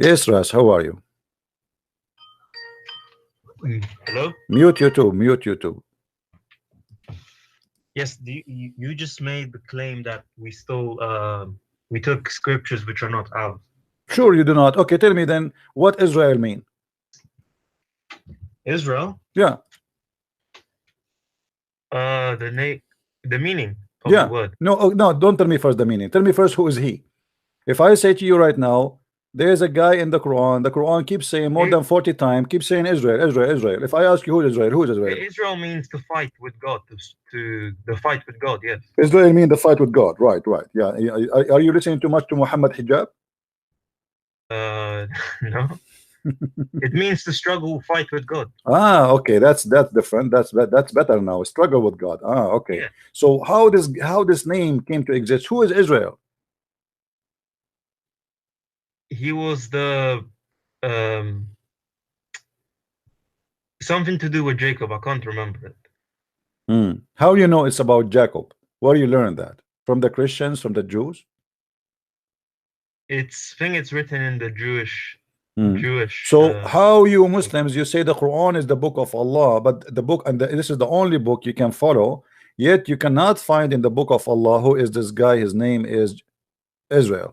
Yes, Ras, how are you? Hello? Mute YouTube, mute YouTube. Yes, you just made the claim that we stole, we took scriptures which are not ours. Sure, you do not. Okay, tell me then, what Israel mean? Israel, Yeah, the meaning of the yeah. word. No, oh, no, don't tell me first the meaning. Tell me first who is he. If I say to you right now, there's a guy in the Quran keeps saying more I- than 40 times, keeps saying Israel, Israel, Israel. If I ask you who is Israel, who is Israel? Israel means to fight with God, to the fight with God, yes. Israel mean the fight with God. Right, right. Yeah. Are you listening too much to Muhammad Hijab? No. It means to struggle, fight with God. Ah, okay, that's different. That's better now. Struggle with God. Ah, okay. Yeah. So how this name came to exist? Who is Israel? He was the, um, something to do with Jacob. I can't remember it. How you know it's about Jacob? Where you learn that? From the Christians, from the Jews? It's written in the Hmm. Jewish, So how you Muslims, you say the Quran is the book of Allah, but the book this is the only book you can follow, yet you cannot find in the book of Allah who is this guy. His name is Israel.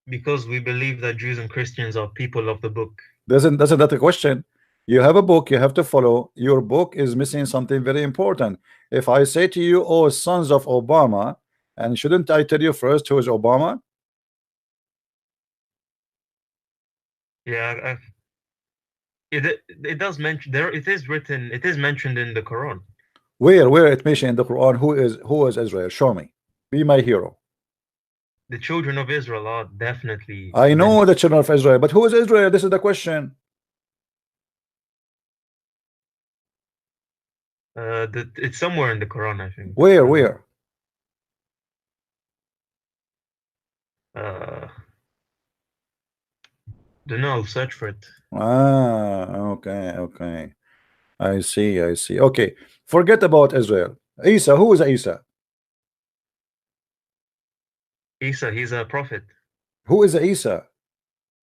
because we believe that Jews and Christians are people of the book. Doesn't that a question? You have a book you have to follow. Your book is missing something very important. If I say to you, oh, sons of Obama, and shouldn't I tell you first who is Obama? Yeah, it does mention there. It is written. It is mentioned in the Quran. Where it mentioned in the Quran who is Israel? Show me. Be my hero. The children of Israel are definitely I know mentioned. the children of Israel, but who is Israel? This is the question. It's somewhere in the Quran, I think. Where? Uh, don't know. Search for it. Ah, okay. I see. Okay, forget about Israel. Isa, who is Isa? Isa, he's a prophet. Who is Isa?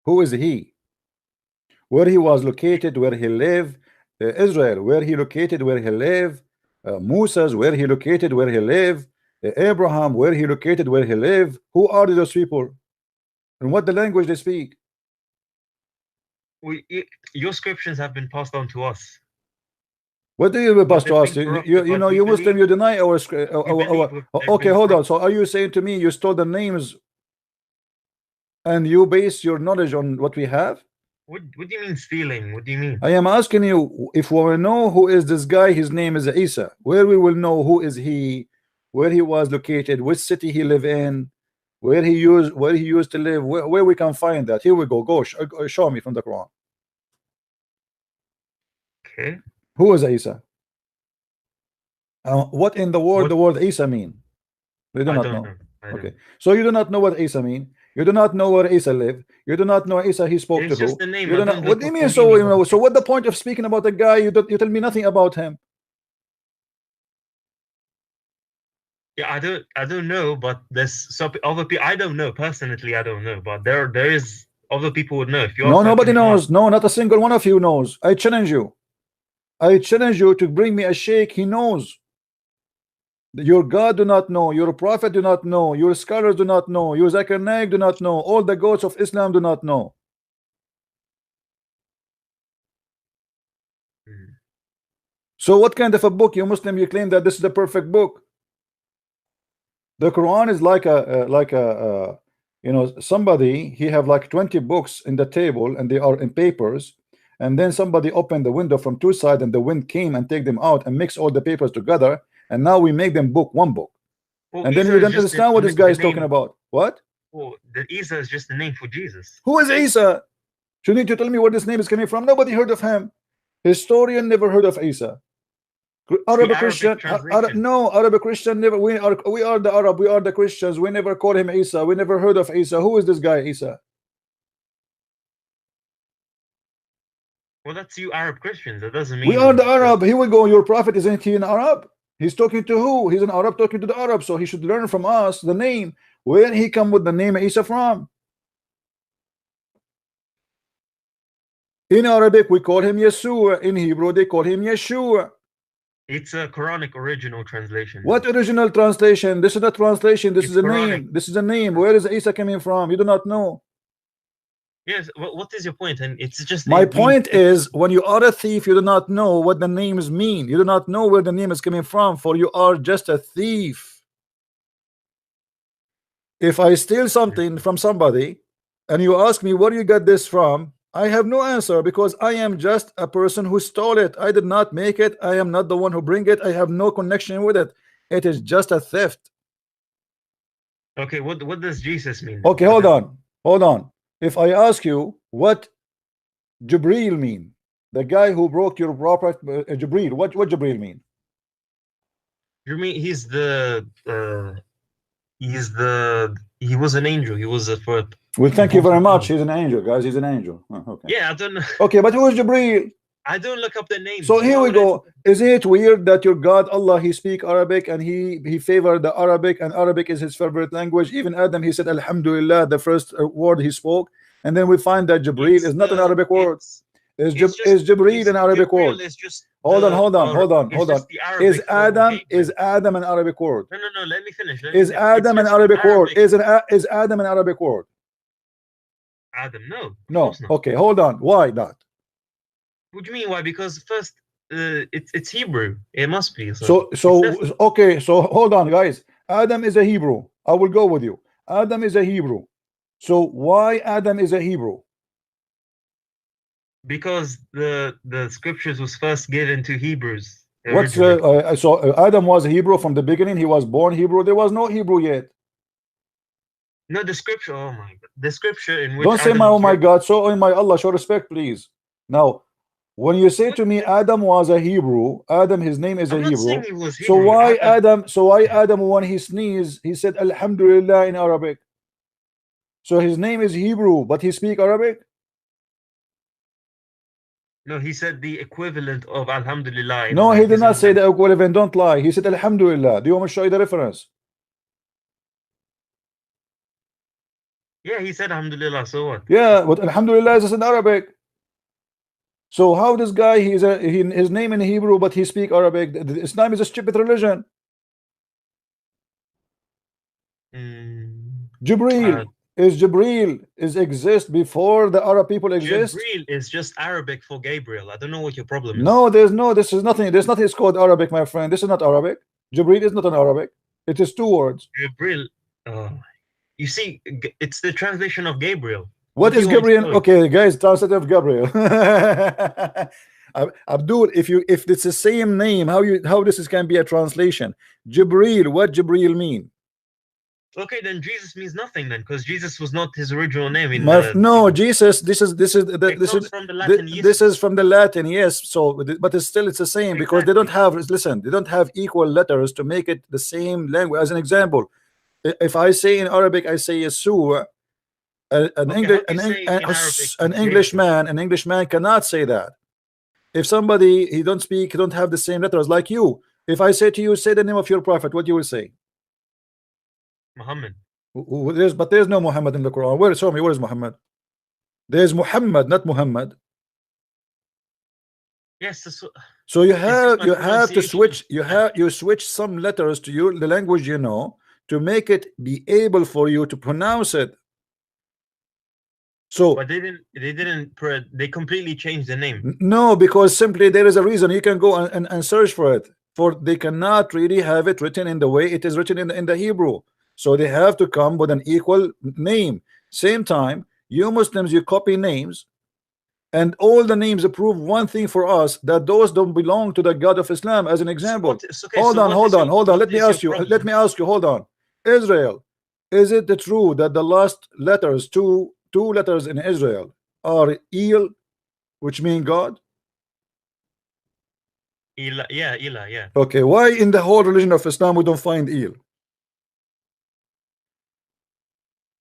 Who is he? Where he was located, where he lived? Israel, where he located, where he lived? Moses, where he located, where he lived? Abraham, where he located, where he lived? Who are those people? And what the language they speak? Your scriptures have been passed on to us. What do you mean, But Pastor they've us? been corrupted. You But know, we you Muslim, believe you deny our, we believe they've okay, been hold on. corrupted. So are you saying to me you stole the names and you base your knowledge on what we have? What do you mean stealing? What do you mean? I am asking you if we will know who is this guy. His name is Isa. Where we will know who is he, where he was located, which city he live in, where he used to live, where we can find that. Here we go. Show me from the Quran. Okay. Who is Isa? What in the What? word Isa mean? We do I not don't know. know. I don't. Okay, so you do not know what Isa mean. You do not know where Isa live. You do not know Isa he spoke to It's just who. the name. You I do not. don't What look do you up mean? the So meaning of the so what the scripture. point of speaking about a guy you tell me nothing about him? Yeah, I don't know, but there's some other people. I don't know personally. I don't know, but there is other people would know. If you No, ask, I nobody can ask. knows. No, not a single one of you knows. I challenge you. I challenge you to bring me a sheikh. He knows. Your God do not know. Your prophet do not know. Your scholars do not know. Your Zakir Naik do not know. All the gods of Islam do not know. Hmm. So what kind of a book, you Muslim, you claim that this is the perfect book? The Quran is like a you know, somebody he have like 20 books in the table and they are in papers, and then somebody opened the window from two sides and the wind came and take them out and mix all the papers together, and now we make them one book, Well, and then Isa you is don't just understand what this guy the is talking name. about. What? Well, the Isa is just the name for Jesus. Who is Isa? You need to tell me where this name is coming from. Nobody heard of him. Historian never heard of Isa. It's the Arabic Arabic Christian, translation. no, Arabic Christian never. We are the Arab. We are the Christians. We never call him Isa. We never heard of Isa. Who is this guy, Isa? Well, that's you Arab Christians. That doesn't We are the mean that. Arab. Here we go. Your prophet isn't he an Arab? He's talking to who? He's an Arab talking to the Arab. So he should learn from us the name. Where he come with the name Isa from? In Arabic, we call him Yeshua. In Hebrew, they call him Yeshua. It's a Quranic original translation. What original translation? This is a translation. This It's is a Quranic. name. This is a name. Where is Isa coming from? You do not know. Yes. What is your point? And it's just My point is, when you are a thief, you do not know what the names mean. You do not know where the name is coming from, for you are just a thief. If I steal something from somebody and you ask me where you got this from, I have no answer, because I am just a person who stole it. I did not make it. I am not the one who bring it. I have no connection with it. It is just a theft. Okay, what does Jesus mean? Okay, hold on. If I ask you what Jibril mean, the guy who broke your property, Jibril, what Jibril mean? You mean he was an angel. He was a first. Well, thank you very much. He's an angel, guys. He's an angel. Okay. Yeah, I don't know. Okay, but who is Jibril? I don't look up the names. So here we go. Is it weird that your God Allah, he speak Arabic and he favored the Arabic, and Arabic is his favorite language? Even Adam, he said Alhamdulillah, the first word he spoke, and then we find that Jibril is not an Arabic word. Is Jibril an Arabic word? Hold on. Is Adam an Arabic word? No. Let me finish. Is Adam an Arabic word? Is Adam an Arabic word? Adam, no. No. Okay, hold on. Why not? What do you mean why? Because first, it's Hebrew. It must be. Okay. So hold on, guys. Adam is a Hebrew. I will go with you. Adam is a Hebrew. So why Adam is a Hebrew? Because the scriptures was first given to Hebrews. So Adam was a Hebrew from the beginning. He was born Hebrew. There was no Hebrew yet. No, the scripture. Oh my God, the scripture in which. Don't say Adam my oh my God. So oh my Allah, show respect, please. Now, when you say to me Adam was a Hebrew, Adam, his name is a Hebrew. So why Adam? So why Adam, when he sneezed, he said Alhamdulillah in Arabic? So his name is Hebrew, but he speak Arabic? No, he said the equivalent of Alhamdulillah. No, he did not say the equivalent. Don't lie. He said Alhamdulillah. Do you want me to show you the reference? Yeah, he said Alhamdulillah. So what? Yeah, but Alhamdulillah is in Arabic. So how this guy, his name in Hebrew, but he speak Arabic? Islam is a stupid religion. Jibril is exist before the Arab people exist. Jibril is just Arabic for Gabriel. I don't know what your problem is. No, this is nothing. There's nothing. It's called Arabic, my friend. This is not Arabic. Jibril is not an Arabic. It is two words. Jibril. You see, it's the translation of Gabriel. What is Gabriel? Okay, guys, translate of Gabriel. Abdul, if it's the same name, how this can be a translation? Jibril, what Jibril mean? Okay, then Jesus means nothing then, because Jesus was not his original name. No, Jesus. This is from the Latin. This is from the Latin, yes. So, but it's the same, because they don't have. Listen, they don't have equal letters to make it the same language. As an example, if I say in Arabic, I say Yeshua. An Englishman cannot say that. If somebody he don't have the same letters like you. If I say to you, say the name of your prophet, what you will say? Muhammad. But there's no Muhammad in the Quran. Where? Show me. Where is Muhammad? There's Muhammad, not Muhammad. Yes. So you have to switch. You switch some letters to the language you know, to make it be able for you to pronounce it. So but they completely changed the name. No, because simply there is a reason. You can go and search for it. For they cannot really have it written in the way it is written in the Hebrew. So they have to come with an equal name. Same time, you Muslims, you copy names, and all the names prove one thing for us, that those don't belong to the God of Islam. As an example, hold on. Let me ask you. Hold on. Israel, is it true that the last letters, two letters in Israel, are El, which mean God? Elah, yeah. Okay, why in the whole religion of Islam we don't find El?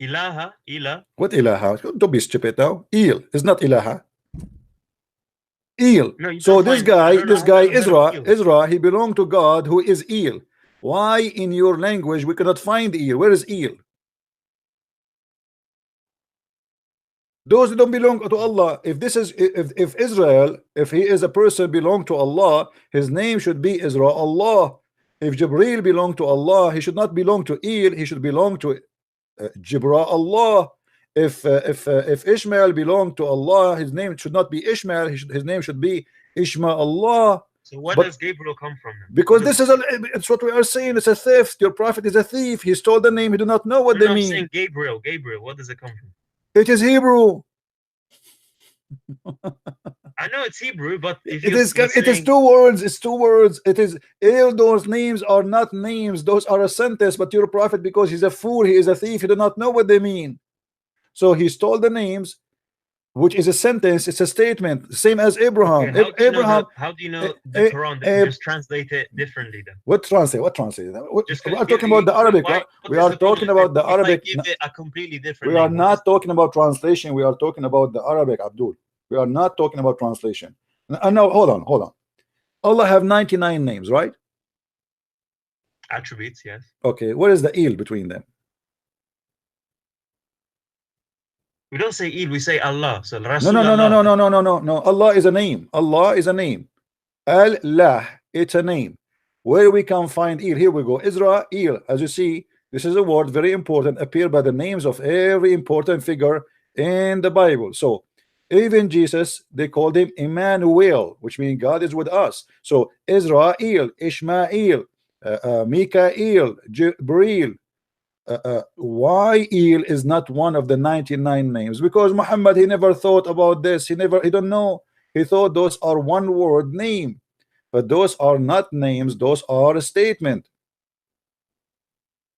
Ilah. What ilaha? Don't be stupid now. El is not ilaha. El. No, so this guy Ezra, he belonged to God who is El. Why in your language we cannot find El? Where is El? Those that don't belong to Allah. If this is if Israel, if he is a person belong to Allah, his name should be Israel Allah. If Jibril belong to Allah, he should not belong to Il, he should belong to Jibra Allah. If Ishmael belong to Allah, his name should not be Ishmael, his name should be Ishma Allah. So where But does Gabriel come from then? because this is it's what we are saying, it's a theft. Your prophet is a thief. He stole the name, he do not know what No, they I'm mean. saying Gabriel. Gabriel, what does it come from? It is Hebrew. I know it's Hebrew, but if It you're, is you're it is saying- two words. It's two words. It is all those names are not names. Those are a sentence. But your prophet, because he's a fool, he is a thief. He do not know what they mean. So he stole the names, which is a sentence. It's a statement, same as Abraham. Okay, Abraham. how do you know the Quran? They can just translate it differently then. What translate? What translate? Just We are talking about the Arabic. what We is are the talking problem about the if I Arabic. give it a completely different We are name? not talking about translation. We are talking about the Arabic, Abdul. We are not talking about translation. No, hold on. Allah have 99 names, right? Attributes, yes. Okay, what is the il between them? We don't say Il, we say Allah. So No. Allah is a name. Allah is a name. Allah, it's a name. Where we can find il? Here we go. Israel. As you see, this is a word very important. Appear by the names of every important figure in the Bible. So even Jesus, they called him Emmanuel, which means God is with us. So Israel, Ishmael, Mikael, Jibril. Why Il is not one of the 99 names? Because Muhammad, he never thought about this. He don't know. He thought those are one word name, but those are not names. Those are a statement.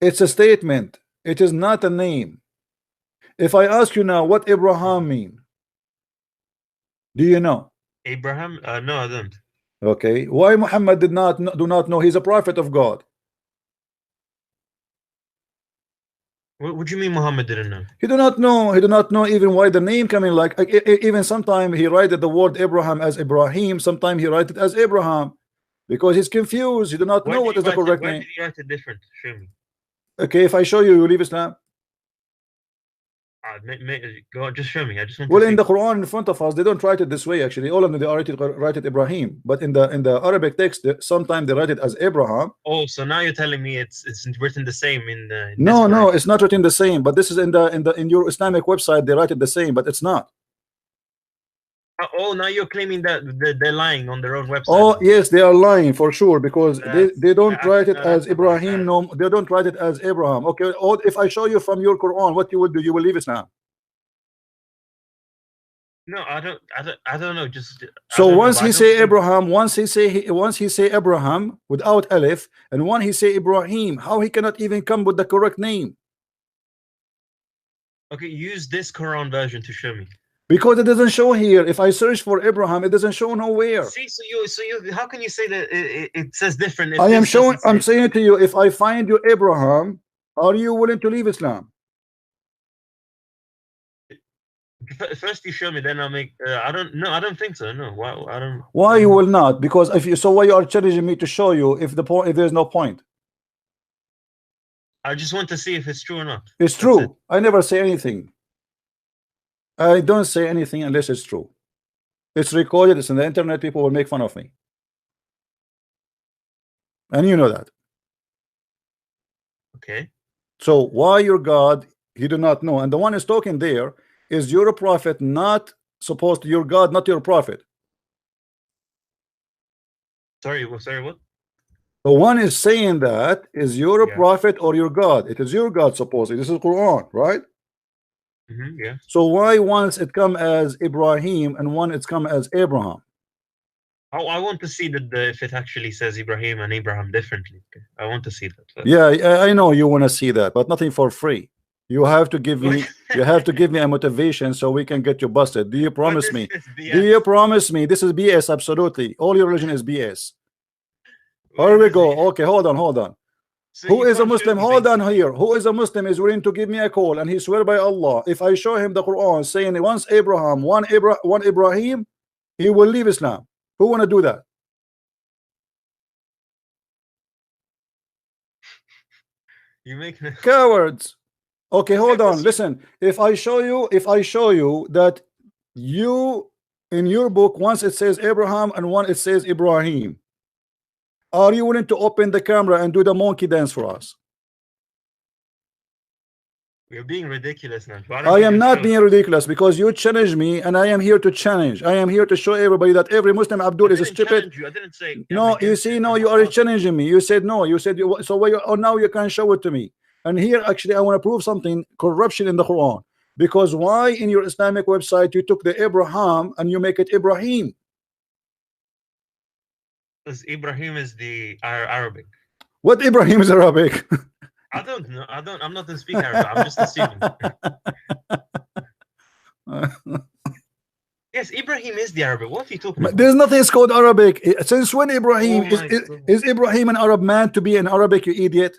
It's a statement. It is not a name. If I ask you now what Abraham mean, do you know? Abraham? No, I don't. Okay. Why Muhammad do not know? He's a prophet of God. What do you mean Muhammad didn't know? He do not know. He do not know even why the name coming. Like even sometimes he write the word Abraham as Ibrahim. Sometimes he write it as Abraham because he's confused. He do not know what is the correct name. Why did you write it different? Show me. Okay, if I show you, you leave Islam. Go on, just show me. I just want Well, to in see. the Quran in front of us, they don't write it this way. Actually, all of them they write it Ibrahim, but in the Arabic text, sometimes they write it as Abraham. Oh, so now you're telling me it's written the same in the. No, it's not written the same. But this is in your Islamic website. They write it the same, but it's not. Oh, now you're claiming that they're lying on their own website. Oh yes, they are lying for sure because they don't write it as Ibrahim. No, they don't write it as Abraham. Okay, if I show you from your Quran, what you will do? You will leave Islam. No, I don't know. Just so once he say Abraham, once he say Abraham without alif, and when he say Ibrahim, how he cannot even come with the correct name? Okay, use this Quran version to show me. Because it doesn't show here. If I search for Abraham, it doesn't show nowhere. See, so you, how can you say that it says different? I am showing. I'm saying to you, if I find you Abraham, are you willing to leave Islam? First you show me, then I'll make. I don't think so. No, why? I don't. Why you will not? Because if you, so why you are challenging me to show you if the point, if there's no point? I just want to see if it's true or not. It's true. I never say anything. I don't say anything unless it's true. It's recorded. It's on the internet. People will make fun of me, and you know that. Okay. So why your God? He do not know, and the one is talking there is your prophet, not supposed to your God, not your prophet. Sorry, what? The one is saying that is your prophet or your God. It is your God supposedly. This is Quran, right? Yeah. So why once it come as Ibrahim and one it's come as Abraham? Oh, I want to see that if it actually says Ibrahim and Abraham differently. I want to see that. Yeah, I know you want to see that, but nothing for free. You have to give me a motivation so we can get you busted. Do you promise me? Do you promise me? This is BS, absolutely. All your religion is BS. Here we go. Okay, hold on. So who is a Muslim? Hold on here. Who is a Muslim is willing to give me a call and he swear by Allah, if I show him the Quran saying once Abraham, one Ibrahim, he will leave Islam. Who want to do that? You make cowards. Okay, hold Okay, on. Listen, if I show you that you in your book once it says Abraham and one it says Ibrahim, are you willing to open the camera and do the monkey dance for us? You're being ridiculous now. Why don't I you am just not show being ridiculous because you challenge me and I am here to challenge. I am here to show everybody that every Muslim Abdul I is didn't stupid. challenge you. I didn't say I'm No, you against see, it. no, I'm you not are asking. challenging me. You said no. You said you, so. Why? Oh, now you can show it to me. And here, actually, I want to prove something: corruption in the Quran. Because why in your Islamic website you took the Abraham and you make it Ibrahim? Because Ibrahim is the Arabic. What Ibrahim is Arabic? I don't know. I'm not going to speak Arabic. I'm just assuming. Yes, Ibrahim is the Arabic. What are you talking about? There's nothing called Arabic. Since when Ibrahim Oh my is Ibrahim an Arab man to be an Arabic? You idiot!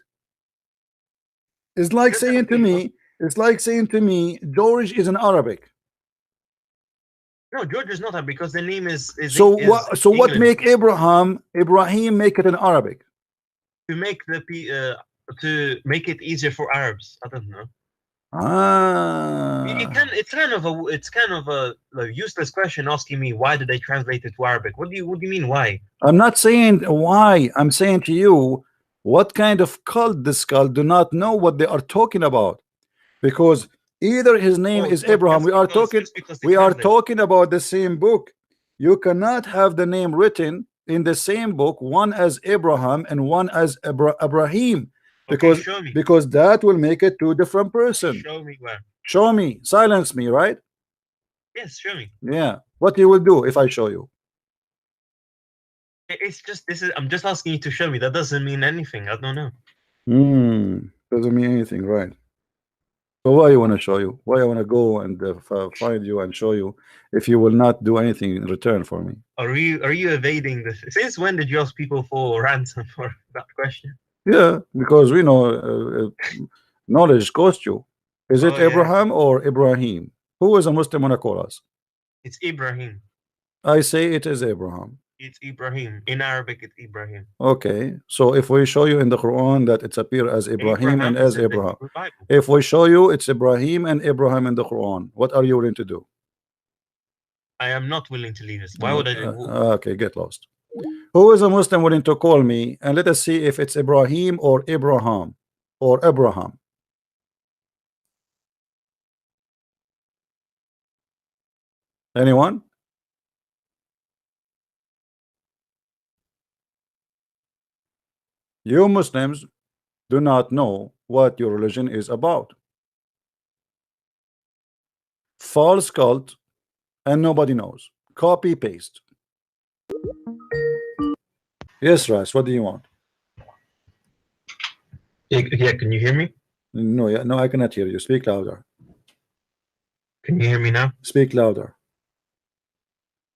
It's like Just saying to okay. me. It's like saying to me, George is an Arabic. No, George is not that because the name is So is what? So what England. make Ibrahim make it an Arabic? To make to make it easier for Arabs. I don't know. Ah. It's kind of a useless question asking me why did they translate it to Arabic. What do you mean why? I'm not saying why. I'm saying to you, what kind of cult this cult do not know what they are talking about, because either his name is but Abraham. just because they We are translate. talking about the same book. You cannot have the name written in the same book, one as Abraham and one as Ibrahim, because Okay, show me. because that will make it two different person. Show me where. Show me. Silence me, right? Yes, show me. Yeah. What you will do if I show you? It's just I'm just asking you to show me. That doesn't mean anything. I don't know. Doesn't mean anything, right? So why you want to show you? Why I want to go and find you and show you if you will not do anything in return for me? Are you evading this? Since when did you ask people for ransom for that question? Yeah, because we know knowledge costs you. Is it Abraham or Ibrahim? Who is a Muslim want to call us? It's Ibrahim. I say it is Abraham. It's Ibrahim. In Arabic, it's Ibrahim. Okay, so if we show you in the Quran that it's appear as Ibrahim and as Abraham, if we show you it's Ibrahim and Abraham in the Quran, what are you willing to do? I am not willing to leave this. Why would I do? Okay, get lost. Who is a Muslim willing to call me and let us see if it's Ibrahim or Abraham or Abraham? Anyone? You Muslims do not know what your religion is about. False cult, and nobody knows. Copy paste. Yes, Ras, what do you want? Yeah, can you hear me? No, yeah, no, I cannot hear you. Speak louder. Can you hear me now? Speak louder.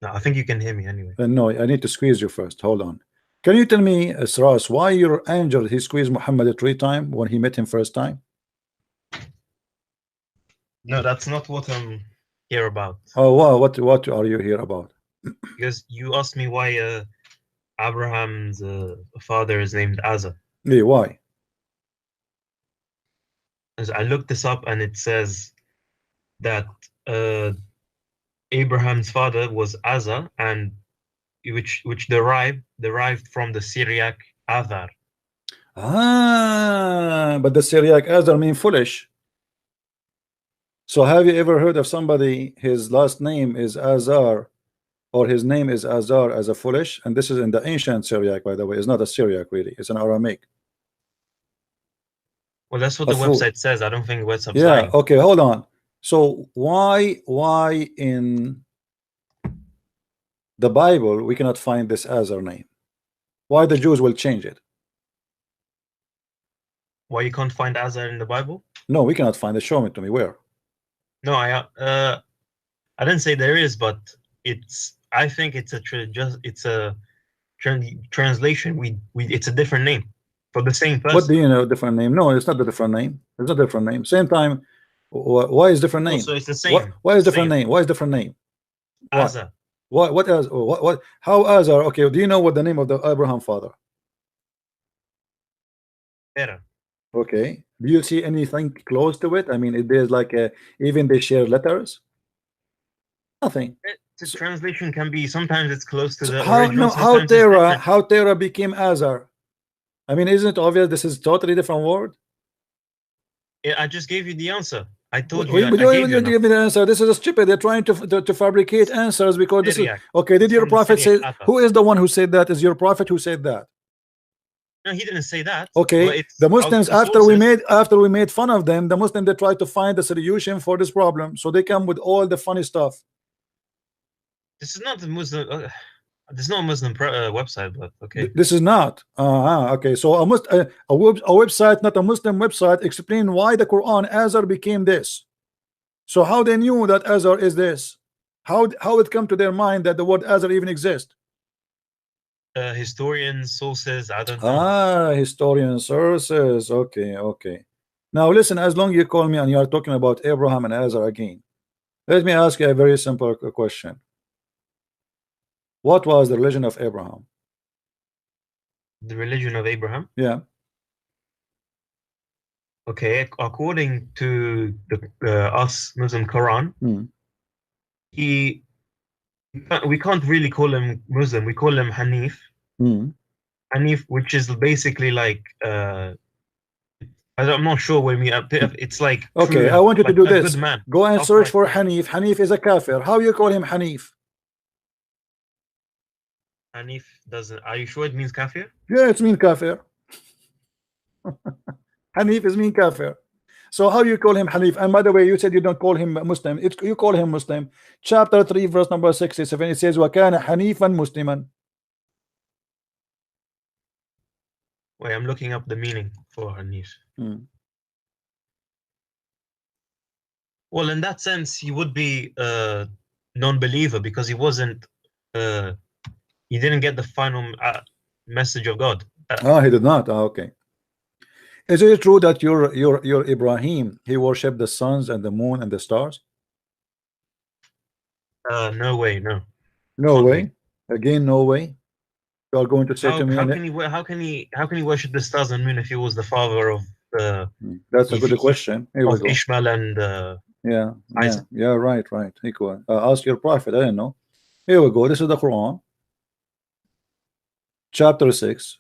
No, I think you can hear me anyway. No, I need to squeeze you first. Hold on. Can you tell me, Ras, why your angel he squeezed Muhammad 3 times when he met him first time? No, that's not what I'm here about. Oh, wow, what are you here about? Because you asked me why Abraham's father is named Azar. Yeah, why? As I looked this up and it says that Abraham's father was Azar, and which derived from the Syriac Azar. But the Syriac Azar mean foolish. So have you ever heard of somebody his last name is Azar or his name is Azar as a foolish? And this is in the ancient Syriac, by the way. It's not a Syriac really, it's an Aramaic. Well, that's what the website says. I don't think WhatsApp's yeah lying. Okay, hold on. So why in the Bible we cannot find this Azar name? Why the Jews will change it? Why you can't find Azar in the Bible? No, we cannot find it. Show it to me. Where? No, I didn't say there is, but I think it's a translation. It's a different name for the same person. What do you know? Different name? No, it's not a different name. It's not a different name. Same time. Why is different name? So it's the same. Why is different name? Why is different name? Azar. What else? What? How Azar? Okay. Do you know what the name of the Abraham father? Terah. Okay. Do you see anything close to it? I mean, there's like even they share letters. Nothing. The So, translation can be sometimes it's close to so the how original, no how sometimes it's Terah different. how Terah became Azar? I mean, isn't it obvious this is totally different word? Yeah, I just gave you the answer. I told We you. I don't gave even you need to enough. give me the answer. This is stupid. They're trying to fabricate answers because this is Syriac. okay. Did It's your from the prophet Syriac say? Athar. Who is the one who said that? Is your prophet who said that? No, he didn't say that. Okay, But it's the Muslims the sources. after we made fun of them, the Muslims they try to find the solution for this problem, so they come with all the funny stuff. This is not a Muslim. This is not a Muslim website, but okay. This is not. Okay, so a website, not a Muslim website, explain why the Quran Azar became this. So how they knew that Azar is this? How it come to their mind that the word Azar even exists? Historians, sources. I don't know. Historian sources. Okay, okay. Now listen, as long you call me and you are talking about Abraham and Azar again, let me ask you a very simple question. What was the religion of Abraham? The religion of Abraham. Yeah. Okay, according to the us Muslim Quran, we can't really call him Muslim. We call him Hanif. Hanif, which is basically like I'm not sure when we it's like Okay, true, I want you to like do a this. good man. Go and search Upright for man. Hanif. Hanif is a kafir. How you call him Hanif? Hanif doesn't. Are you sure it means kafir? Yeah, it's mean kafir. Hanif is mean kafir. So how you call him Hanif? And by the way, you said you don't call him Muslim. You call him Muslim. Chapter 3, verse number 67. It says, وَكَانَ حَنِيفًا مُسْلِمًا. Wait, I'm looking up the meaning for Hanif. Well, in that sense, he would be a non-believer because he wasn't. He didn't get the final message of God. He did not. Okay. Is it true that your Ibrahim, he worshipped the suns and the moon and the stars? No way, no. No Can't way. be. Again, no way. You are going to say to me, how can he worship the stars and moon if he was the father of that's a good question. Here we of go. Ishmael and yeah, Isaac? yeah, right. Equal. Ask your prophet. I don't know. Here we go. This is the Quran, chapter 6,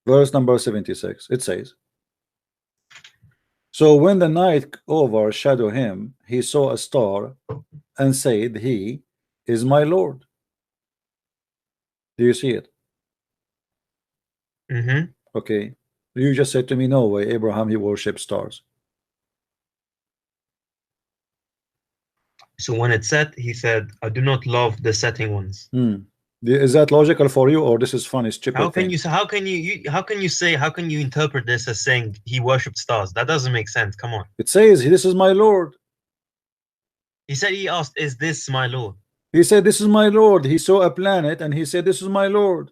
verse number 76. It says, so when the night overshadowed him, he saw a star and said, he is my Lord. Do you see it? Okay. You just said to me, no way, Abraham, he worshipped stars. So when it set, he said, I do not love the setting ones. Is that logical for you, or this is funny, stupid how can thing? how can you interpret this as saying he worshipped stars? That doesn't make sense. Come on. It says, this is my Lord. He said, he asked, is this my Lord? He said, this is my Lord. He saw a planet and he said, this is my Lord.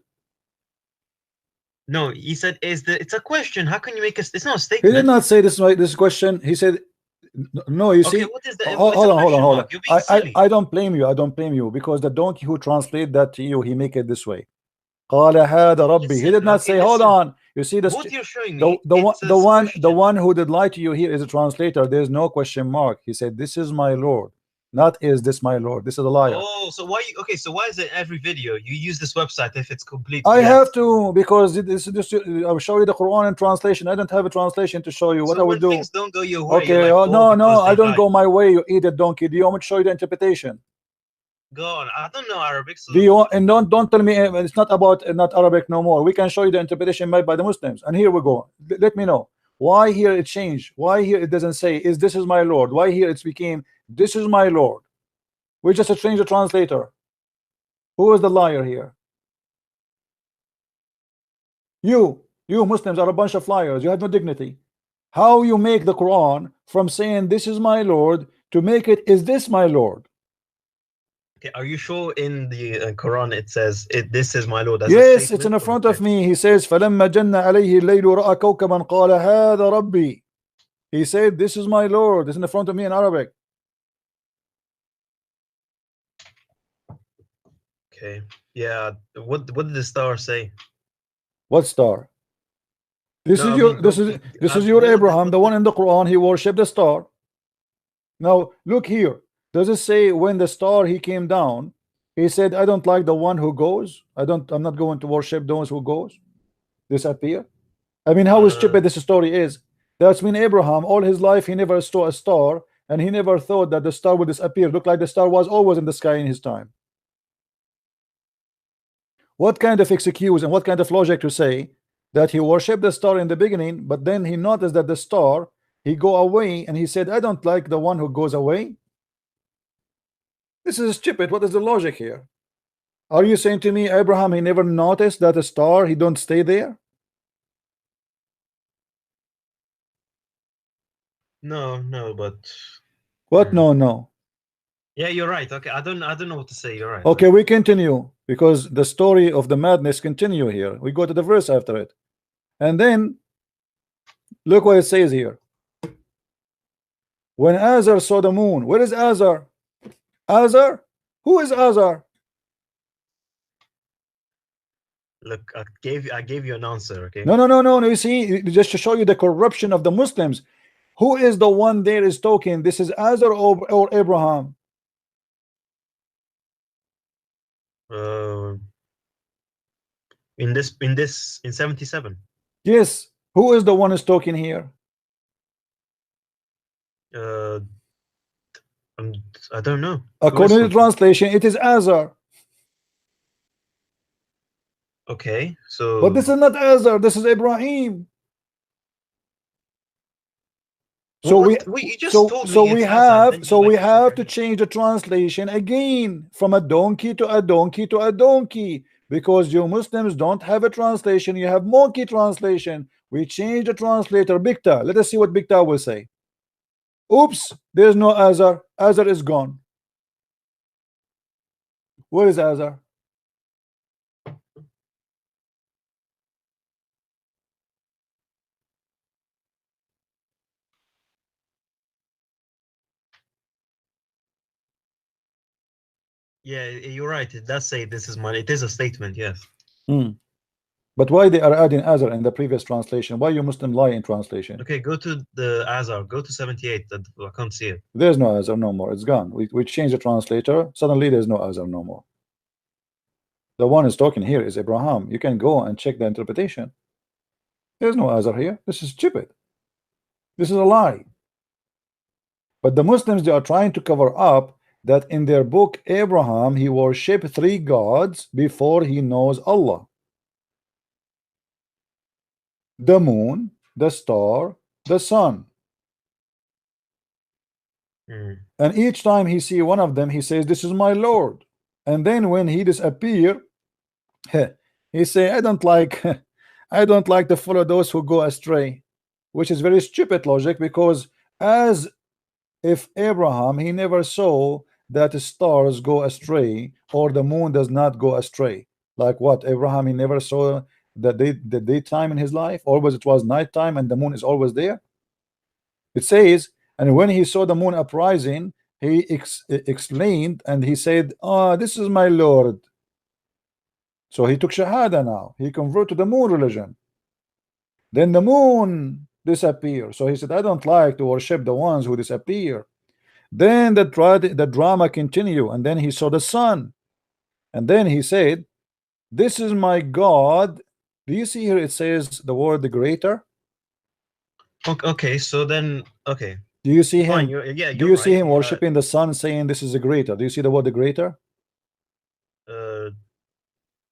No, he said, it's a question. How can you make it's not a He statement? did not say this question. He said, no, you see. What is the hold on. You're being silly. I don't blame you because the donkey who translate that to you, he make it this way. قال هذا ربي. He did not say, hold on. You see this? What you're showing me, the one who did lie to you here is a translator. There's no question mark. He said, this is my Lord, not is this my Lord. This is a liar. Oh, so why so why is it every video you use this website if it's complete? I have to, because this I'll show you the Quran in translation. I don't have a translation to show you. What I would do? Things don't go your way. Okay, like, no, I don't go my way. You idiot donkey. Do you want me to show you the interpretation? Go on. I don't know Arabic. So do you want, and don't tell me it's not about not Arabic no more. We can show you the interpretation made by the Muslims. And here we go. Let me know why here it changed. Why here it doesn't say is this is my Lord. Why here it's became this is my Lord. We just changed the translator. Who is the liar here? You Muslims are a bunch of liars. You have no dignity. How you make the Quran from saying this is my Lord to make it is this my Lord? Okay, are you sure in the Quran it says this is my Lord? Yes, it's in the front of me. He says فَلَمَّا جَنَّ عَلَيْهِ اللَّيْلُ رَأَى كَوْكَبًا قَالَ هَذَا رَبِّي. He said this is my Lord. It's in the front of me in Arabic. Okay. Yeah. What did the star say? What star? This No, is I your mean, this go, is this is your more than Abraham, the what one in the Quran. He worshipped the star. Now look here. Does it say when the star he came down, he said, I don't like the one who goes. I'm not going to worship those who goes. Disappear. I mean, how uh, stupid this story is. That's mean Abraham all his life he never saw a star, and he never thought that the star would disappear. Look like the star was always in the sky in his time. What kind of excuse and what kind of logic to say that he worshipped the star in the beginning, but then he noticed that the star he go away and he said, I don't like the one who goes away. This is stupid. What is the logic here? Are you saying to me Abraham he never noticed that a star he don't stay there? no, but What? hmm. No. Yeah, you're right. Okay, I don't know what to say. You're right. Okay, we continue because the story of the madness continue here. We go to the verse after it, and then look what it says here. When Azar saw the moon, where is Azar? Azar? Who is Azar? Look, I gave you an answer. Okay. No. You see, just to show you the corruption of the Muslims. Who is the one there is talking? This is Azar or Abraham? In 77. Yes. Who is the one is talking here? Uh, I don't know. According to the translation, it is Azar. Okay, so But this is not Azar. This is Ibrahim. So you just told me we it's Azar, have then you like to Ibrahim. change the translation again from a donkey to a donkey to a donkey, because you Muslims don't have a translation, you have monkey translation. We change the translator Bikta. Let us see what Bikta will say. Oops, there's no Azar. Azar is gone. Where is Azar? Yeah, you're right. It does say this is money. It is a statement, yes. But why they are adding Azar in the previous translation? Why you Muslim lie in translation? Okay, go to the Azar. Go to 78. I can't see it. There's no Azar no more. It's gone. We changed the translator. Suddenly there's no Azar no more. The one is talking here is Abraham. You can go and check the interpretation. There's no Azar here. This is stupid. This is a lie. But the Muslims, they are trying to cover up that in their book Abraham he worshipped 3 gods before he knows Allah: the moon, the star, the sun. And each time he see one of them, he says, this is my Lord. And then when he disappear, he say, I don't like to follow those who go astray, which is very stupid logic, because as if Abraham he never saw that stars go astray or the moon does not go astray. Like what? Abraham he never saw the daytime in his life, always it was nighttime and the moon is always there. It says, and when he saw the moon uprising, he explained and he said, this is my Lord. So he took Shahada now. He converted to the moon religion. Then the moon disappeared. So he said, I don't like to worship the ones who disappear. Then the drama continued, and then he saw the sun. And then he said, this is my God. Do you see here it says the word the greater? Okay, so then, okay. Do you see him? Do you see him worshiping the sun, saying this is a greater? Do you see the word the greater?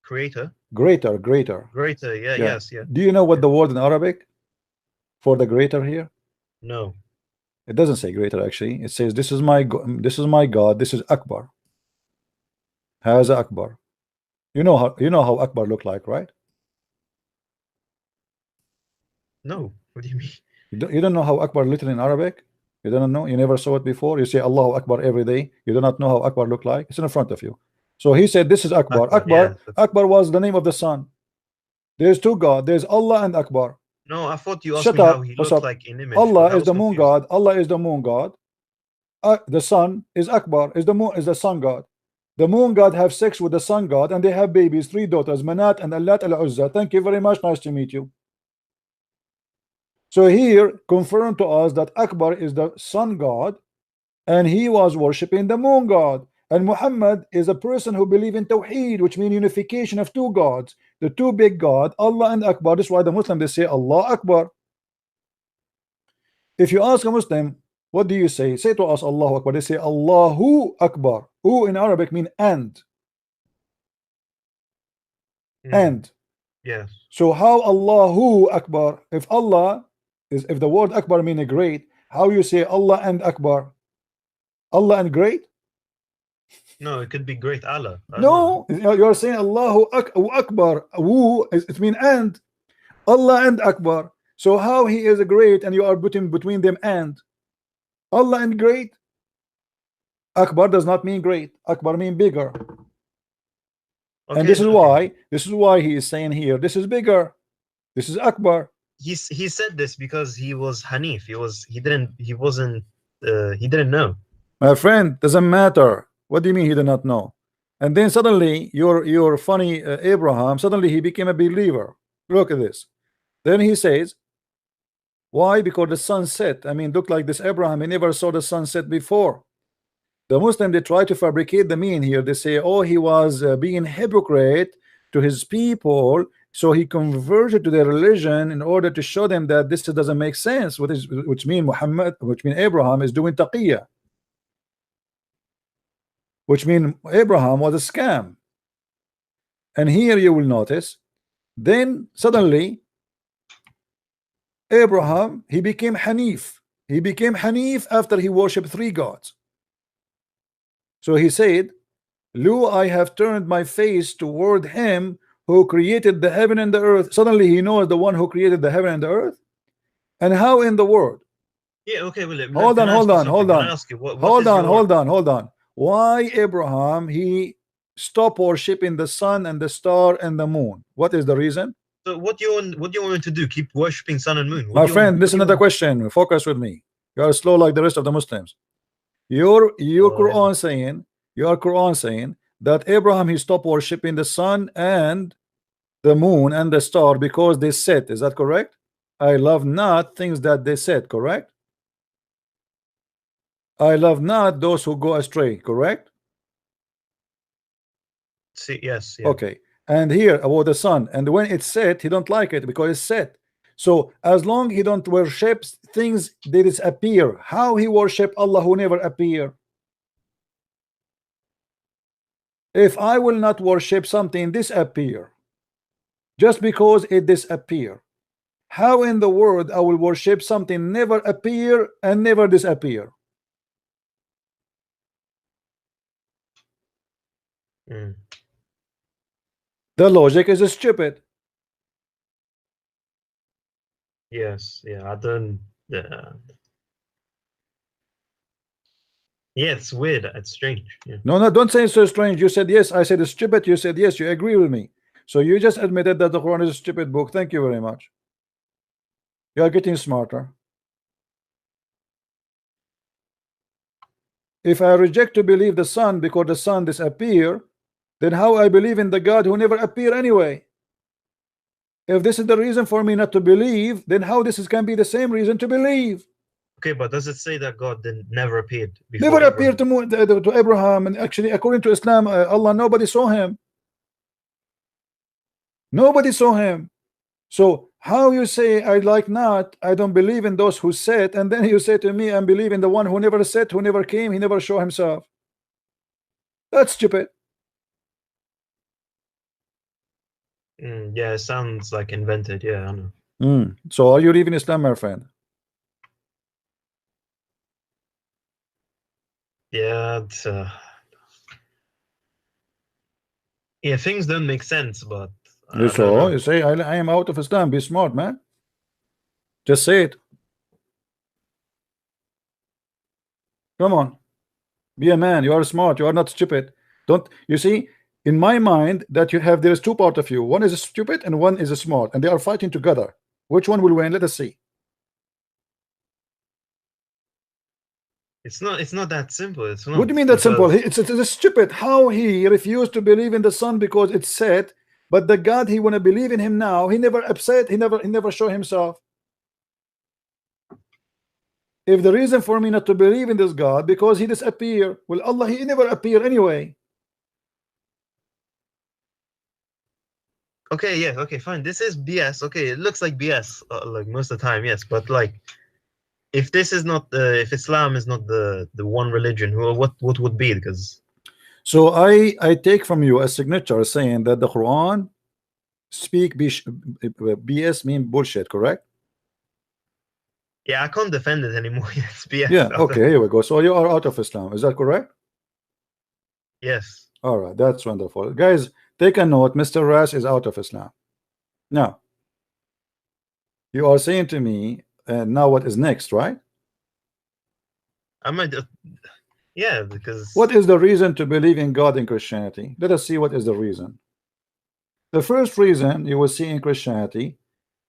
Creator. Greater. Yeah. Yes. Do you know what the word in Arabic for the greater here? No. It doesn't say greater actually. It says this is my God. This is Akbar. Haza Akbar. You know how Akbar look like, right? No. What do you mean? You don't know how Akbar literally in Arabic? You don't know? You never saw it before? You say Allahu Akbar every day. You do not know how Akbar look like? It's in front of you. So he said this is Akbar. Akbar was the name of the sun. There's 2 gods. There's Allah and Akbar. No, I thought you asked me how he looked like in image. Allah is the moon god. Allah is the moon god. The sun is Akbar, is the sun god. The moon god have sex with the sun god, and they have babies, 3 daughters, Manat and Allat al-Uzza. Thank you very much. Nice to meet you. So here confirm to us that Akbar is the sun god, and he was worshiping the moon god. And Muhammad is a person who believes in Tawheed, which means unification of two gods, the two big God, Allah and Akbar. This is why the Muslim they say Allah Akbar. If you ask a Muslim, what do you say? Say to us Allahu Akbar. They say Allahu Akbar. U in Arabic mean and. And. Yes. So how Allahu Akbar? If Allah is, if the word Akbar mean great, how you say Allah and Akbar? Allah and great? No, it could be great Allah. No, you're saying Allahu Akbar. Wu it mean and. Allah and Akbar. So how he is a great and you are putting between them and Allah and great? Akbar does not mean great. Akbar mean bigger. Okay, and this is why he is saying here, this is bigger. This is Akbar. He said this because he was Hanif. He didn't know. My friend, doesn't matter. What do you mean he did not know? And then suddenly your funny Abraham, suddenly he became a believer. Look at this. Then he says, why? Because the sun set. I mean, look like this Abraham, he never saw the sunset before. The Muslim, they try to fabricate the mean here. They say, oh, he was being hypocrite to his people, so he converted to their religion in order to show them that this doesn't make sense, which mean Abraham is doing taqiyya, which mean Abraham was a scam. And here you will notice, then suddenly Abraham, he became Hanif. He became Hanif after he worshipped three gods. So he said, Lo, I have turned my face toward him who created the heaven and the earth. Suddenly he knows the one who created the heaven and the earth. And how in the world? Yeah, okay, well, hold on. Why Abraham he stopped worshiping the sun and the star and the moon? What is the reason? So what do you want to do? Keep worshipping sun and moon? My friend, listen to the question. Focus with me. You are slow like the rest of the Muslims. Your Quran saying, that Abraham he stopped worshiping the sun and the moon and the star because they set. Is that correct? I love not things that they said. Correct? I love not those who go astray. Correct? See, yes. Yeah. Okay. And here about the sun, and when it's set, he don't like it because it's set. So as long he don't worship things that disappear, how he worship Allah who never appear? If I will not worship something disappear, just because it disappear, how in the world I will worship something never appear and never disappear? The logic is stupid. Yes, yeah, I don't. Yeah, it's weird. It's strange. Yeah. No, don't say it's so strange. You said yes. I said it's stupid. You said yes. You agree with me. So you just admitted that the Quran is a stupid book. Thank you very much. You are getting smarter. If I reject to believe the sun because the sun disappear, then how I believe in the God who never appear anyway? If this is the reason for me not to believe, then how this can be the same reason to believe? Okay, but does it say that God never appeared before never appeared to Abraham? And actually, according to Islam, Allah, nobody saw him. Nobody saw him. So how you say I like not, I don't believe in those who said, and then you say to me, I believe in the one who never said, who never came, he never showed himself. That's stupid. Yeah, it sounds like invented. Yeah, I know. So are you leaving Islam, my friend? Yeah, yeah, things don't make sense, but you say I am out of Islam. Be smart, man. Just say it. Come on, be a man. You are smart. You are not stupid. Don't you see? In my mind, that you have, there is two parts of you. One is stupid and one is smart, and they are fighting together. Which one will win? Let us see. It's not that simple. It's not. What do you mean that simple? It's stupid. How he refused to believe in the sun because it's said, but the God he want to believe in him now, he never upset. He never show himself. If the reason for me not to believe in this God because he disappeared, well, Allah, he never appeared anyway. Okay, yeah, okay, fine. This is BS. Okay, it looks like BS, like most of the time, yes. But like, if this is not if Islam is not the one religion, what would be? Because So I take from you a signature saying that the Quran speak BS mean bullshit, correct? yeah, I can't defend it anymore. It's BS. Yeah, okay, here we go. So you are out of Islam, is that correct? Yes. All right, that's wonderful. Guys, take a note. Mr. Rash is out of Islam. Now, you are saying to me, now what is next, right? I might. Yeah, because What is the reason to believe in God in Christianity? Let us see what is the reason. The first reason you will see in Christianity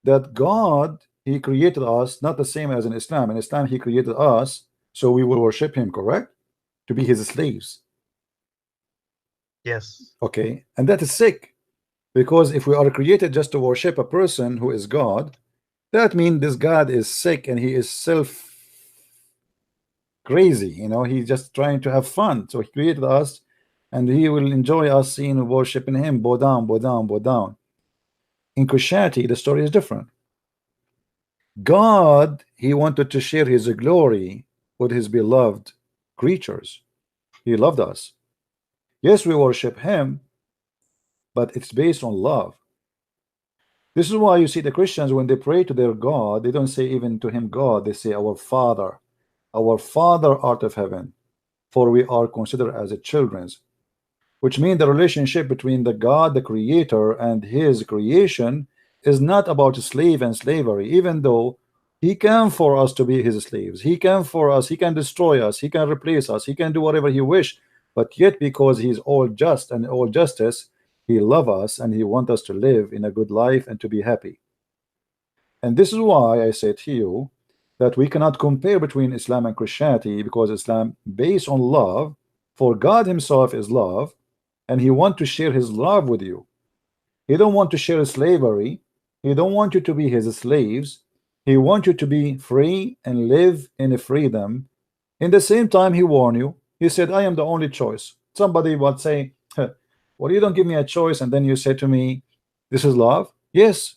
that God, he created us not the same as in Islam. In Islam, he created us so we will worship him, correct? To be his slaves. yes. Okay, and that is sick, because if we are created just to worship a person who is God, that means this God is sick and he is self crazy, you know, he's just trying to have fun. So he created us and he will enjoy us seeing worshiping him, bow down, bow down, bow down. In Christianity, the story is different. God, he wanted to share his glory with his beloved creatures. He loved us. Yes, we worship him, but it's based on love. This is why you see the Christians, when they pray to their God, they don't say even to him God, they say our Father art of heaven, for we are considered as a children's, which means the relationship between the God, the creator, and his creation is not about slave and slavery, even though he can for us to be his slaves. He can for us, he can destroy us, he can replace us, he can do whatever he wish, but yet because he's all just and all justice, he loves us and he wants us to live in a good life and to be happy. And this is why I say to you that we cannot compare between Islam and Christianity, because Islam based on love, for God himself is love, and he wants to share his love with you. He don't want to share slavery. He don't want you to be his slaves. He wants you to be free and live in a freedom. In the same time, he warned you. He said, I am the only choice. Somebody would say, well, you don't give me a choice, and then you say to me, this is love. Yes.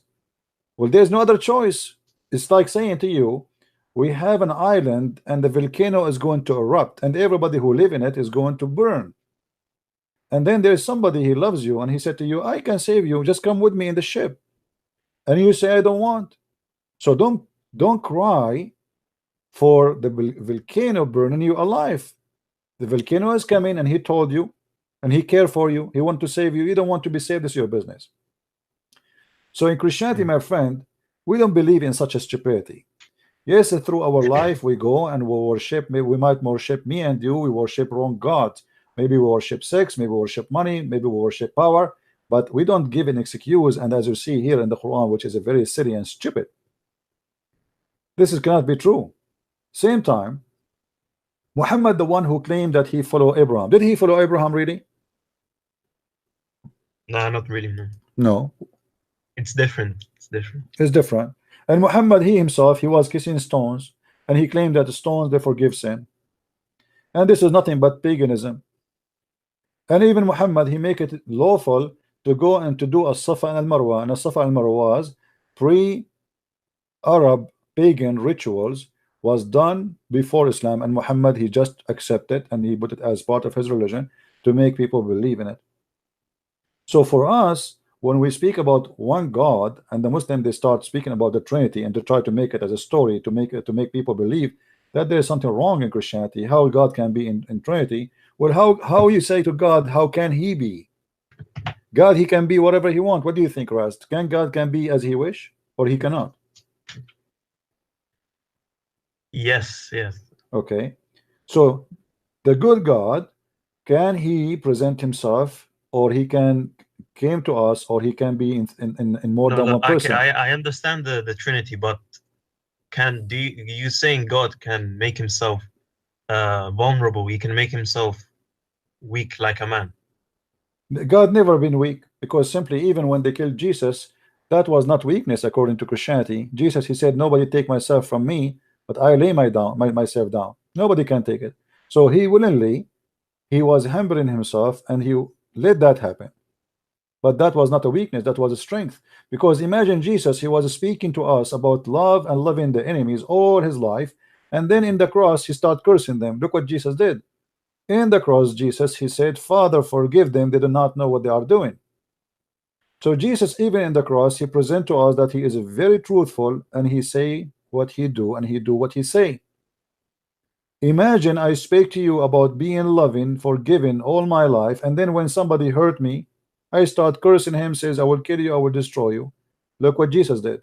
Well, there's no other choice. It's like saying to you, we have an island and the volcano is going to erupt and everybody who live in it is going to burn. And then there's somebody, he loves you, and he said to you, I can save you, just come with me in the ship. And you say, I don't want. So don't cry for the volcano burning you alive. The volcano is coming and he told you and he cared for you. He want to save you. You don't want to be saved. This is your business. So in Christianity, my friend, we don't believe in such a stupidity. Yes, through our life we go and we worship. Maybe we might worship, me and you, we worship wrong gods. Maybe we worship sex, maybe we worship money, maybe we worship power, but we don't give an excuse. And as you see here in the Quran, which is a very silly and stupid, this cannot be true. Same time, Muhammad, the one who claimed that he followed Abraham, did he follow Abraham really? No, not really. No. No. It's different. It's different. It's different. And Muhammad, he himself, he was kissing stones, and he claimed that the stones, they forgive sin. And this is nothing but paganism. And even Muhammad, he make it lawful to go and to do a Safa and al-Marwa. And a Safa and al-Marwa was pre-Arab pagan rituals, was done before Islam, and Muhammad, he just accepted and he put it as part of his religion to make people believe in it. So for us, when we speak about one God, and the Muslim, they start speaking about the Trinity and to try to make it as a story to make people believe that there is something wrong in Christianity, how God can be in Trinity. Well, how you say to God, how can he be? God, he can be whatever he wants. What do you think, Rast? Can God can be as he wish, or he cannot? Yes, yes. Okay. So the good God, can he present himself, or he can came to us, or he can be in more than one person? I understand the Trinity, but you saying God can make himself vulnerable? He can make himself weak like a man. God never been weak, because simply even when they killed Jesus, that was not weakness according to Christianity. Jesus, he said, nobody take myself from me, but I lay myself down. Nobody can take it. So he willingly, he was humbling himself, and he let that happen. But that was not a weakness, that was a strength. Because imagine Jesus, he was speaking to us about love and loving the enemies all his life, and then in the cross he started cursing them. Look what Jesus did. In the cross, Jesus, he said, Father, forgive them, they do not know what they are doing. So Jesus, even in the cross, he present to us that he is very truthful, and he say what he do, and he do what he say. Imagine I speak to you about being loving, forgiving all my life, and then when somebody hurt me, I start cursing him, says I will kill you, I will destroy you. Look what Jesus did.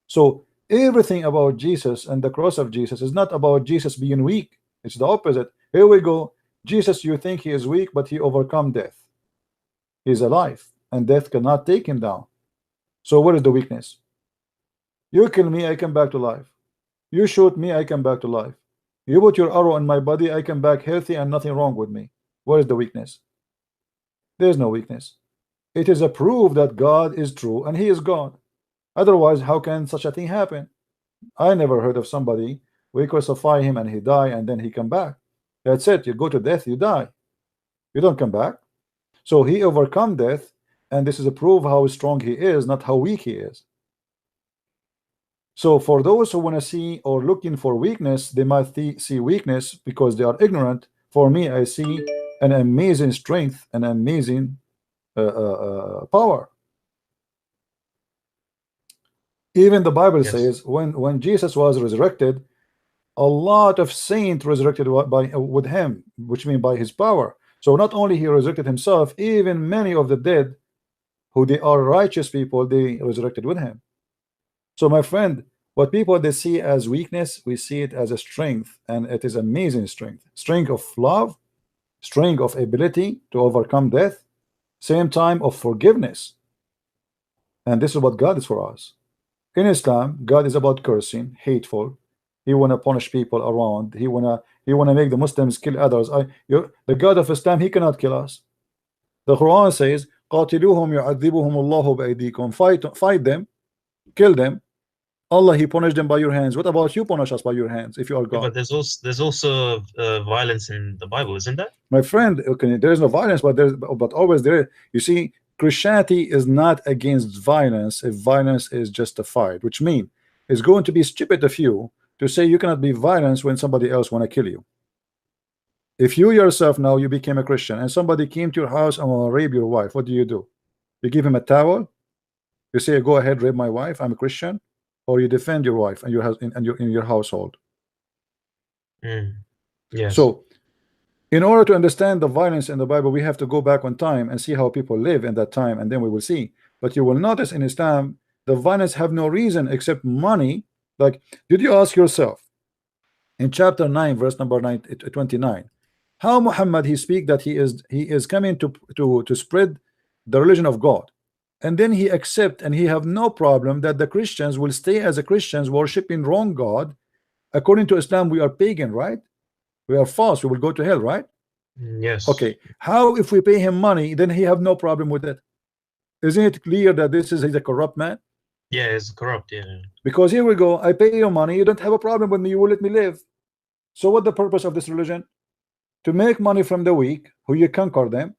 So everything about Jesus and the cross of Jesus is not about Jesus being weak. It's the opposite. Here we go. Jesus, you think he is weak, but he overcome death. He's alive, and death cannot take him down. So what is the weakness? You kill me, I come back to life. You shoot me, I come back to life. You put your arrow in my body, I come back healthy and nothing wrong with me. What is the weakness? There's no weakness. It is a proof that God is true and he is God. Otherwise, how can such a thing happen? I never heard of somebody, we crucify him and he die and then he come back. That's it. You go to death, you die. You don't come back. So he overcome death, and this is a proof how strong he is, not how weak he is. So for those who want to see or looking for weakness, they might see weakness because they are ignorant. For me, I see an amazing strength, an amazing power. Even the Bible says when Jesus was resurrected, a lot of saints resurrected with him, which means by his power. So not only he resurrected himself, even many of the dead, who they are righteous people, they resurrected with him. So my friend, what people they see as weakness, we see it as a strength, and it is amazing strength. Strength of love, strength of ability to overcome death, same time of forgiveness. And this is what God is for us. In Islam, God is about cursing, hateful. He wanna punish people around. He wanna make the Muslims kill others. The God of Islam, he cannot kill us. The Quran says, قاتلوهم يعذبهم الله بأيديكم. Fight them, kill them. Allah, he punished them by your hands. What about you punish us by your hands if you are God? But there's also violence in the Bible, isn't there? My friend, okay, there is no violence, but always there. You see, Christianity is not against violence if violence is justified, which means it's going to be stupid of you to say you cannot be violent when somebody else want to kill you. If you yourself now you became a Christian and somebody came to your house and will rape your wife, what do? You give him a towel? You say, go ahead, rape my wife, I'm a Christian? Or you defend your wife and in your household? Yes. So in order to understand the violence in the Bible, we have to go back on time and see how people live in that time, and then we will see. But you will notice in Islam, the violence have no reason except money. Like, did you ask yourself in chapter 9, verse number 29, how Muhammad he speak that he is coming to spread the religion of God, and then he accept and he have no problem that the Christians will stay as a Christians worshiping wrong God. According to Islam, we are pagan, right? We are false, we will go to hell, right? Yes. Okay, how if we pay him money, then he have no problem with it? Isn't it clear that he's a corrupt man? Yeah, it's corrupt, yeah. Because here we go, I pay you money, you don't have a problem with me, you will let me live. So what the purpose of this religion? To make money from the weak, who you conquer them,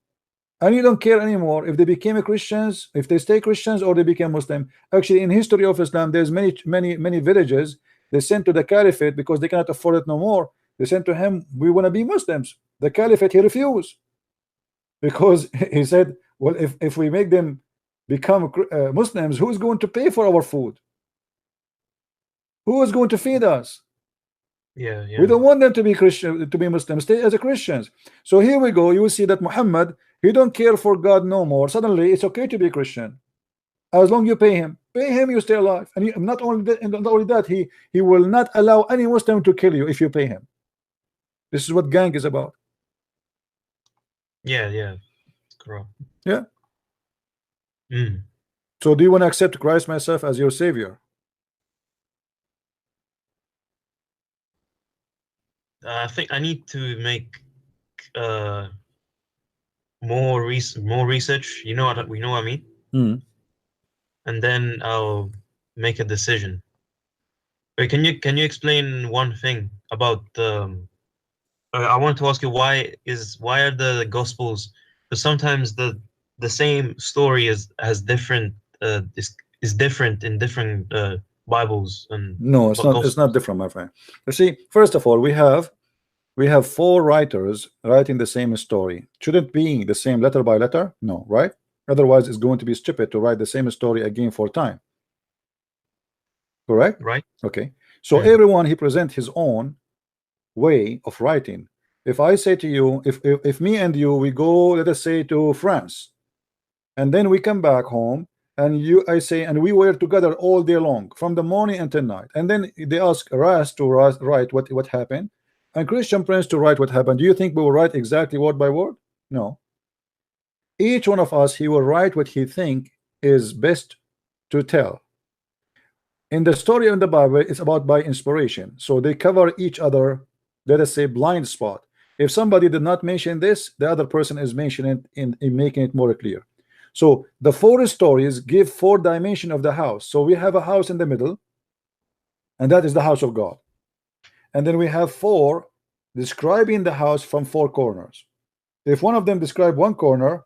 and you don't care anymore if they became Christians, if they stay Christians, or they became Muslim. Actually, in history of Islam, there's many villages they sent to the caliphate because they cannot afford it no more. They sent to him, we want to be Muslims. The caliphate, he refused, because he said, well, if we make them become Muslims, who's going to pay for our food? Who is going to feed us? Yeah. We don't want them to be Christian, to be Muslims. Stay as a Christians. So here we go. You will see that Muhammad, he don't care for God no more. Suddenly, it's okay to be Christian as long you pay him. Pay him, you stay alive. And not only that, he will not allow any Muslim to kill you if you pay him. This is what gang is about. Yeah, it's corrupt. Yeah. So do you want to accept Christ myself as your savior? I think I need to make more research. You know what I mean? And then I'll make a decision. Wait, can you explain one thing about I wanted to ask you why are the Gospels, because sometimes the same story has different is different in different Bibles and No, it's not. It's not Gospels. different, my friend. You see, first of all, we have 4 writers writing the same story. Should it be the same letter by letter? No, right? Otherwise, it's going to be stupid to write the same story again 4 times. Correct? Right? Okay. So Mm. everyone he present his own way of writing. If I say to you, if me and you we go, let us say, to France, and then we come back home, and I say, and we were together all day long from the morning until night, and then they ask Ras to write what happened, and Christian Prince to write what happened. Do you think we will write exactly word by word? No. Each one of us, he will write what he think is best to tell. In the story in the Bible, it's about by inspiration, so they cover each other, let us say, blind spot. If somebody did not mention this, the other person is mentioning it in making it more clear. So the 4 stories give 4 dimension of the house. So we have a house in the middle, and that is the house of God. And then we have 4 describing the house from 4 corners. If one of them describe one corner,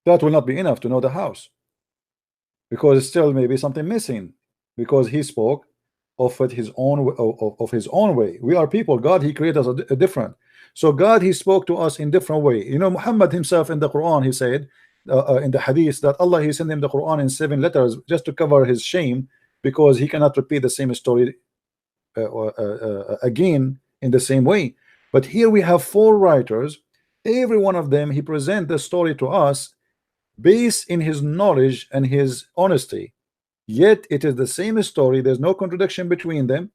that will not be enough to know the house, because still maybe something missing, because he spoke of it his own of his own way. We are people. God, he created us a different. So God, he spoke to us in different way. You know, Muhammad himself in the Quran, he said in the hadith that Allah, he sent him the Quran in 7 letters just to cover his shame, because he cannot repeat the same story again in the same way. But here we have 4 writers. Every one of them, he present the story to us based in his knowledge and his honesty. Yet it is the same story. There's no contradiction between them.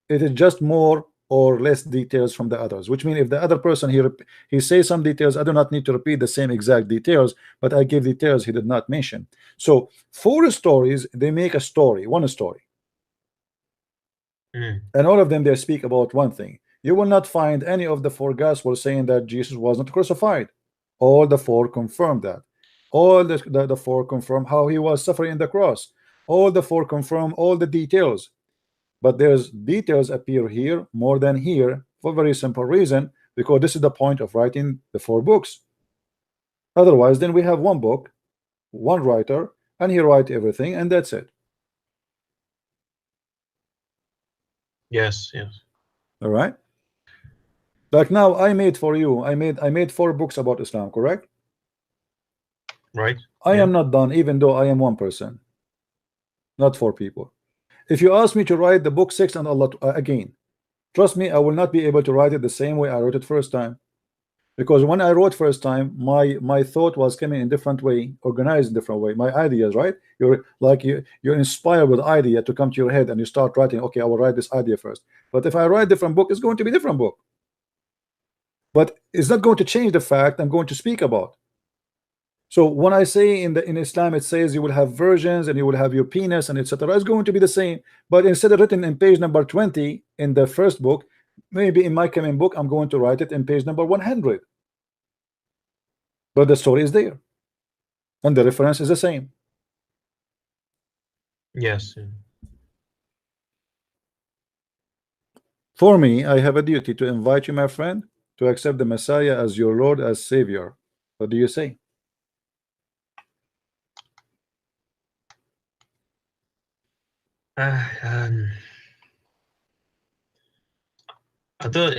It is just more or less details from the others, which means if the other person he says some details, I do not need to repeat the same exact details, but I give details he did not mention. So 4 stories, they make a story, one story. And all of them, they speak about one thing. You will not find any of the 4 gospels saying that Jesus was not crucified. All the 4 confirm that. All the 4 confirm how he was suffering in the cross. All the 4 confirm all the details. But there's details appear here more than here for a very simple reason, because this is the point of writing the 4 books. Otherwise, then we have one book, one writer, and he write everything, and that's it. Yes. All right. Like now, I made for you. I made 4 books about Islam. Correct? Right. I am not done, even though I am one person, not 4 people. If you ask me to write the book 6 and Allah again, trust me, I will not be able to write it the same way I wrote it first time, because when I wrote first time, my thought was coming in different way, organized in different way. My ideas, right? You're inspired with idea to come to your head, and you start writing. Okay, I will write this idea first. But if I write different book, it's going to be different book. But it's not going to change the fact I'm going to speak about. So when I say in Islam it says you will have versions and you will have your penis and etc., it's going to be the same. But instead of written in page number 20 in the first book, maybe in my coming book I'm going to write it in page number 100. But the story is there, and the reference is the same. Yes. For me, I have a duty to invite you, my friend, to accept the Messiah as your Lord, as Savior. What do you say?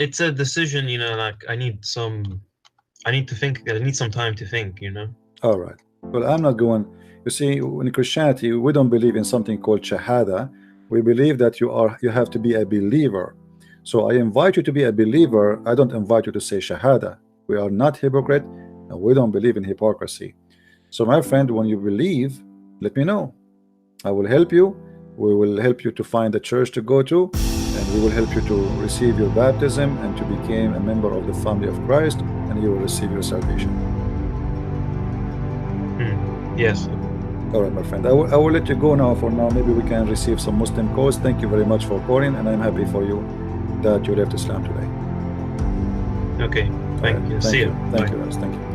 It's a decision, you know, like I need to think. I need some time to think, you know. All right. Well, I'm not going. You see, in Christianity, we don't believe in something called shahada. We believe that you have to be a believer. So I invite you to be a believer. I don't invite you to say shahada. We are not hypocrite, and we don't believe in hypocrisy. So my friend, when you believe, let me know. I will help you. We will help you to find a church to go to, and we will help you to receive your baptism and to become a member of the family of Christ, and you will receive your salvation. Yes. All right, my friend. I will let you go now. For now, maybe we can receive some Muslim calls. Thank you very much for calling, and I'm happy for you that you left Islam today. Okay. Thank you. See you. Thank you, guys. Thank you.